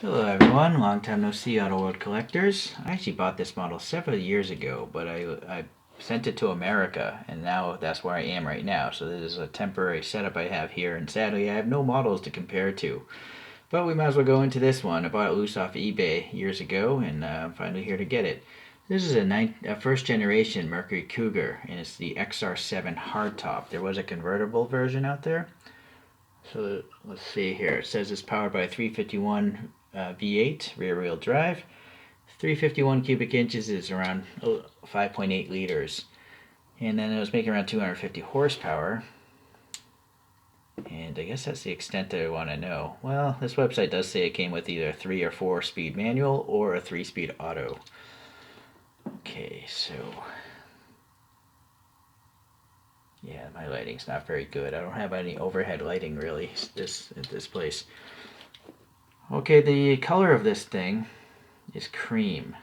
Hello everyone, long time no see, Auto World collectors. I actually bought this model several years ago, but I sent it to America, and now that's where I am right now. So this is a temporary setup I have here, and sadly I have no models to compare to. But we might as well go into this one. I bought it loose off eBay years ago, and I'm finally here to get it. This is a first generation Mercury Cougar, and it's the XR7 hardtop. There was a convertible version out there. So let's see here. It says it's powered by a 351 V8 rear wheel drive. 351 cubic inches is around 5.8 liters. And then it was making around 250 horsepower. And I guess that's the extent that I want to know. Well, this website does say it came with either a 3 or 4 speed manual or a 3-speed auto. Okay, so yeah, my lighting's not very good. I don't have any overhead lighting really at this place. Okay, the color of this thing is cream.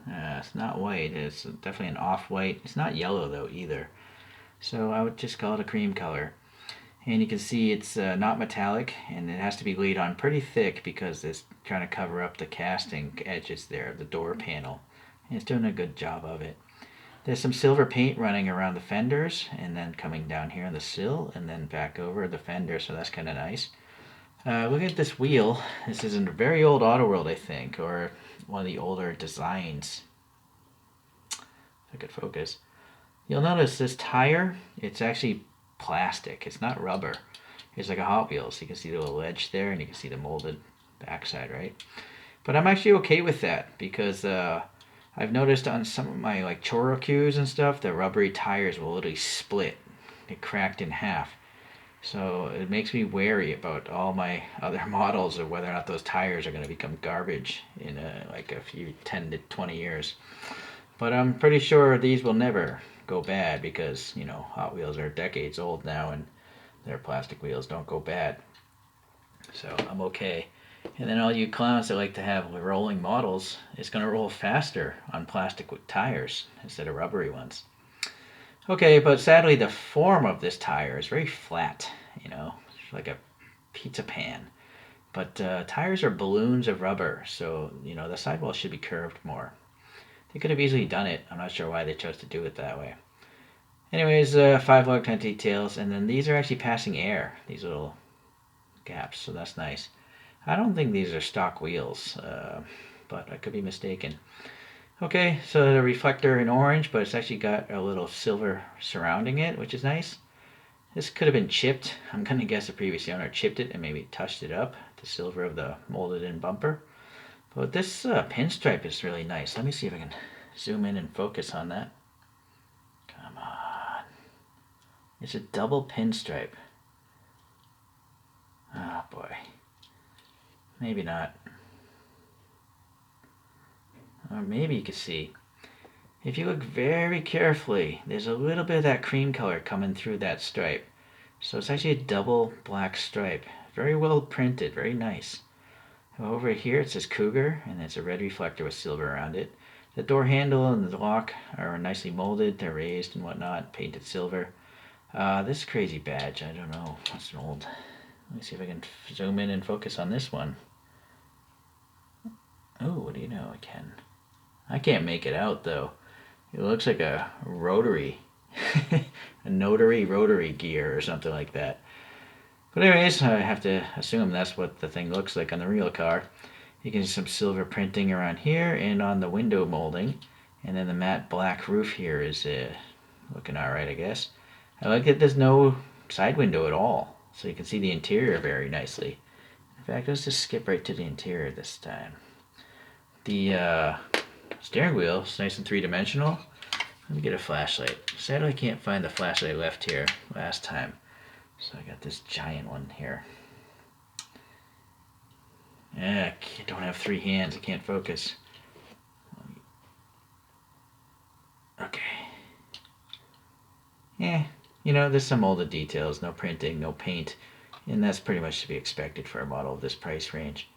It's not white. It's definitely an off-white. It's not yellow though either. So I would just call it a cream color. And you can see it's not metallic, and it has to be laid on pretty thick because it's trying to cover up the casting edges there, the door panel. And it's doing a good job of it. There's some silver paint running around the fenders and then coming down here on the sill and then back over the fender, so that's kind of nice. Look at this wheel. This is a very old Auto World, I think, or one of the older designs. If I could focus. You'll notice this tire, it's actually plastic. It's not rubber. It's like a Hot Wheels. You can see the little edge there, and you can see the molded backside, right? But I'm actually okay with that because I've noticed on some of my like Chorokus and stuff, the rubbery tires will literally split. Get cracked in half. So it makes me wary about all my other models of whether or not those tires are going to become garbage in like a few 10 to 20 years. But I'm pretty sure these will never go bad because, you know, Hot Wheels are decades old now and their plastic wheels don't go bad. So I'm okay. And then all you clowns that like to have rolling models, it's going to roll faster on plastic tires instead of rubbery ones. Okay, but sadly the form of this tire is very flat, you know, it's like a pizza pan. But tires are balloons of rubber, so, you know, the sidewall should be curved more. They could have easily done it. I'm not sure why they chose to do it that way. Anyways, 5 lug tent details, and then these are actually passing air, these little gaps, so that's nice. I don't think these are stock wheels, but I could be mistaken. Okay, so the reflector in orange, but it's actually got a little silver surrounding it, which is nice. This could have been chipped. I'm going to guess the previous owner chipped it and maybe touched it up, the silver of the molded in bumper. But this pinstripe is really nice. Let me see if I can zoom in and focus on that. Come on. It's a double pinstripe. Oh boy. Maybe not. Or maybe you can see. If you look very carefully, there's a little bit of that cream color coming through that stripe. So it's actually a double black stripe. Very well printed, very nice. Over here it says Cougar, and it's a red reflector with silver around it. The door handle and the lock are nicely molded. They're raised and whatnot, painted silver. This crazy badge, I don't know. It's an old. Let me see if I can zoom in and focus on this one. Oh, what do you know? I can't make it out though. It looks like a rotary, a notary rotary gear or something like that. But anyways, I have to assume that's what the thing looks like on the real car. You can see some silver printing around here and on the window molding. And then the matte black roof here is looking alright, I guess. I like that there's no side window at all, so you can see the interior very nicely. In fact, let's just skip right to the interior this time. The steering wheel is nice and three-dimensional. Let me get a flashlight. Sadly, I can't find the flashlight I left here last time. So I got this giant one here. Yeah, I don't have 3 hands. I can't focus. Okay. Yeah, you know, there's some molded details. No printing, no paint. And that's pretty much to be expected for a model of this price range.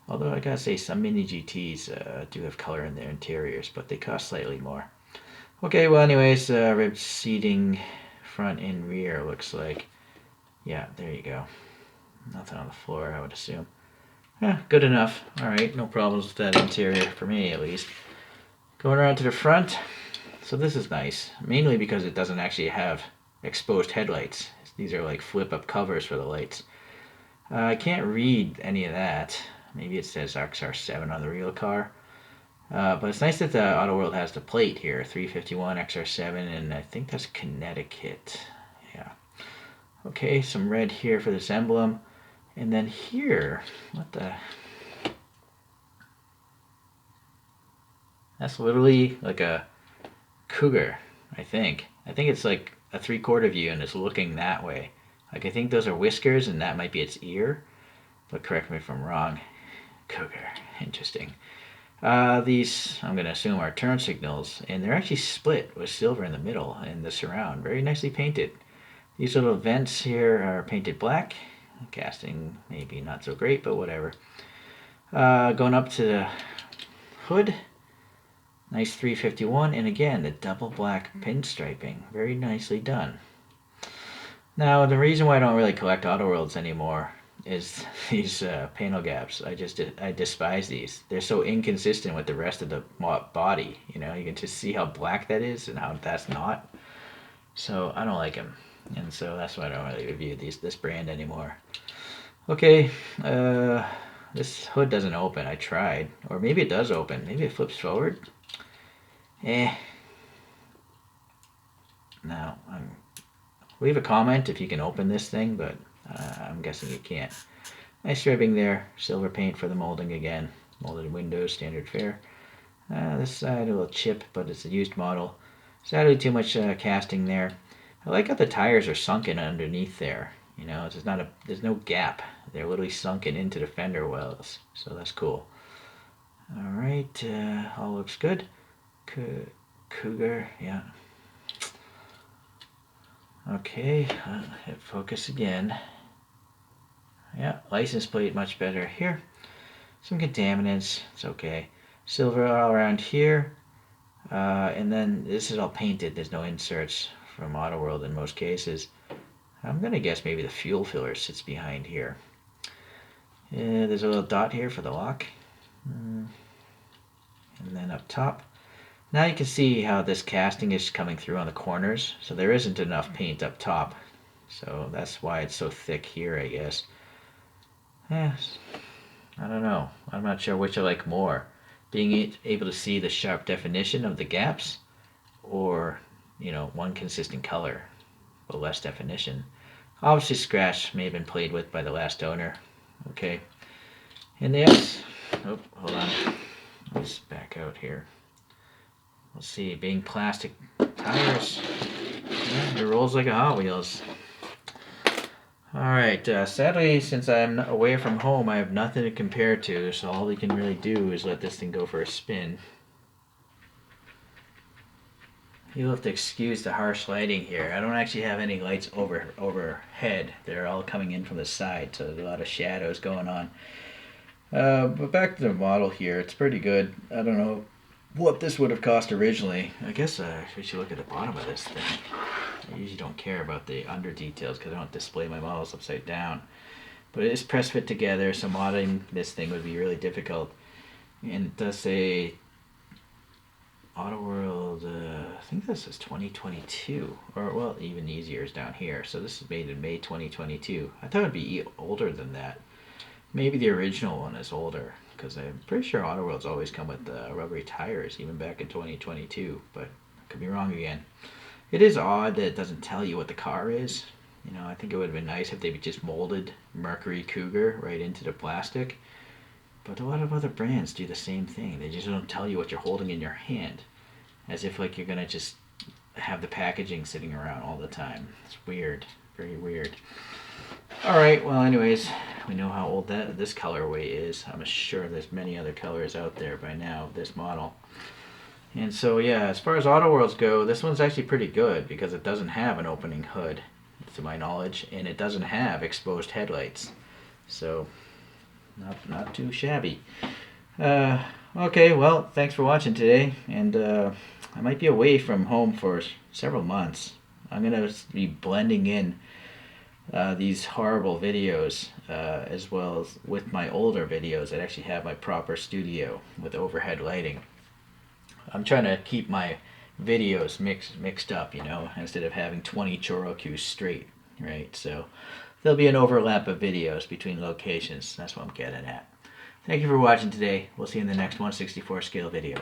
Although I gotta say, some Mini GTs do have color in their interiors, but they cost slightly more. Okay, well anyways, ribbed seating front and rear looks like. Yeah, there you go. Nothing on the floor, I would assume. Yeah, good enough. All right, no problems with that interior for me at least. Going around to the front. So this is nice, mainly because it doesn't actually have exposed headlights. These are like flip-up covers for the lights. I can't read any of that. Maybe it says XR7 on the real car. But it's nice that the Auto World has the plate here, 351 XR7, and I think that's Connecticut. Yeah. Okay, some red here for this emblem. And then here, what the? That's literally like a cougar, I think. I think it's like a 3/4 view and it's looking that way. Like I think those are whiskers and that might be its ear. But correct me if I'm wrong. Cougar, interesting. These, I'm going to assume, are turn signals, and they're actually split with silver in the middle and the surround. Very nicely painted. These little vents here are painted black. Casting maybe not so great, but whatever. Going up to the hood. Nice 351, and again, the double black pinstriping. Very nicely done. Now, the reason why I don't really collect Auto Worlds anymore is these panel gaps. I despise these. They're so inconsistent with the rest of the body. You know, you can just see how black that is and how that's not. So I don't like them, and so that's why I don't really review this brand anymore. Okay, this hood doesn't open. I tried, or maybe it does open. Maybe it flips forward. Now, leave a comment if you can open this thing, but I'm guessing you can't. Nice stripping there. Silver paint for the molding again. Molded windows, standard fare. This side a little chip, but it's a used model. Sadly, too much casting there. I like how the tires are sunken underneath there. You know, there's no gap. They're literally sunken into the fender wells, so that's cool. All right, all looks good. Cougar, yeah. Okay, hit focus again. Yeah, license plate much better here. Some contaminants, it's okay. Silver all around here. And then this is all painted. There's no inserts from Auto World in most cases. I'm going to guess maybe the fuel filler sits behind here. There's a little dot here for the lock. And then up top. Now you can see how this casting is coming through on the corners. So there isn't enough paint up top. So that's why it's so thick here, I guess. Yes. I don't know. I'm not sure which I like more. Being able to see the sharp definition of the gaps, or, you know, one consistent color, but less definition. Obviously scratch may have been played with by the last owner. Okay. And yes. Oh, hold on. Let's back out here. Let's see, being plastic tires. Yeah, it rolls like a Hot Wheels. Alright, sadly, since I'm away from home, I have nothing to compare to, so all we can really do is let this thing go for a spin. You'll have to excuse the harsh lighting here. I don't actually have any lights overhead. They're all coming in from the side, so there's a lot of shadows going on. But back to the model here, it's pretty good. I don't know what this would have cost originally. I guess we should look at the bottom of this thing. I usually don't care about the under details because I don't display my models upside down. But it is press fit together, so modding this thing would be really difficult. And it does say Auto World, I think this is 2022. Or, well, even easier is down here. So this is made in May 2022. I thought it would be older than that. Maybe the original one is older, because I'm pretty sure Auto Worlds always come with rubbery tires, even back in 2022, but I could be wrong again. It is odd that it doesn't tell you what the car is. You know, I think it would have been nice if they just molded Mercury Cougar right into the plastic. But a lot of other brands do the same thing. They just don't tell you what you're holding in your hand, as if like you're gonna just have the packaging sitting around all the time. It's weird, very weird. All right, well, anyways, we know how old this colorway is. I'm sure there's many other colors out there by now of this model. And so, yeah, as far as Auto Worlds go, this one's actually pretty good because it doesn't have an opening hood, to my knowledge, and it doesn't have exposed headlights. So, not too shabby. Okay, well, thanks for watching today, and I might be away from home for several months. I'm going to be blending in these horrible videos, as well as with my older videos that actually have my proper studio with overhead lighting. I'm trying to keep my videos mixed up, you know, instead of having 20 Chorokus straight, right? So there'll be an overlap of videos between locations. That's what I'm getting at. Thank you for watching today. We'll see you in the next 1/64 scale video.